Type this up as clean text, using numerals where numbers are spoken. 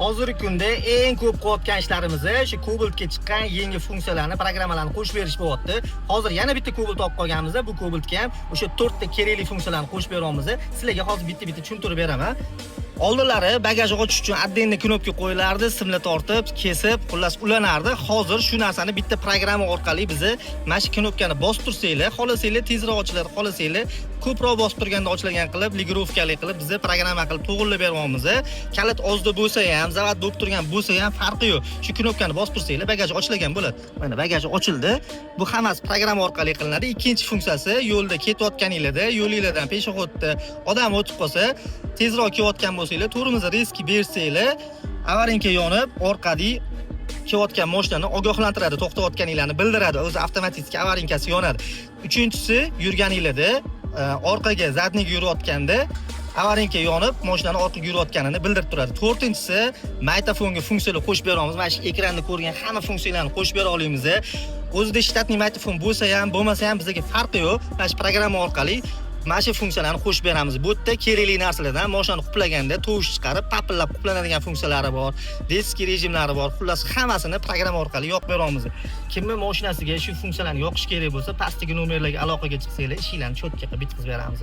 Hozirgi kunda eng ko'p qilayotgan ishlarimiz shu Cobaltga chiqqan yangi funksiyalarni, programmalarni qo'shib berish bo'lyapti. Hozir yana bitta Cobalt topib qolganmiz. Bu Cobaltga ham o'sha 4 ta kerakli funksiyalarni qo'shib beryapmiz. Sizlarga hozir bitta-bitta tushuntirib beraman. Oldinlari bagaj ochish uchun отдельный knopka qo'yilardi, simla tortib, kesib, xullas ulanardi. Hozir shu narsani bitta programma orqali biz mana shu knopkani bosib tursanglar, xohlasanglar tezroq ochiladi, xohlasanglar ko'proq bosib turganda ochilgan qilib, ligirovkali qilib biz programma qilib to'g'irlab beryapmiz. Kalit ozda bo'lsa ham, zavat bo'lib turgan bo'lsa ham farqi yo'q. Shu knopkani bosib tursanglar, bagaj ochilgan bo'ladi. Mana bagaj ochildi. Bu hammasi programma orqali qilinadi. Ikkinchi funksiyasi yo'lda ketayotganingizda, yo'lingizdan peshxodda odam o'tib qolsa, tezroq kelayotgan bo'lsanglar, to'g'rimiz reski bersanglar, avarinka yonib, orqadagi kelayotgan mashinani ogohlantiradi, to'xtayotganinglarni bildiradi, o'zi avtomatik avarinkasi yonadi. Uchinchisi, yurganingizda orqaga zadniga yurayotganda avarinka yonib, mashinani orqaga yurayotganini bildirib turadi. To'rtinchisi, magnitofonga funksiyalar qo'shib beramiz. Mana shu ekranda ko'rgan hamma funksiyalarni qo'shib bera olamiz. O'zida shtatniy magnitofon bo'lsa ham, bo'lmasa ham bizga farqi yo'q. Mana shu programma orqali mana shu funksiyalarni qo'shib beramiz. Bu yerda kerakli narsalardan mashinani quplaganda tovush chiqarib, papillab quplanadigan funksiyalari bor, diski rejimlari bor. Xullas hammasini programma orqali yoqib beramiz. Kimning mashinasiga shu funksiyalarni yoqish kerak bo'lsa, pastdagi nomerlarga aloqaga chiqsanglar, ishinglarni cho'tga qilib bitkazib beramiz.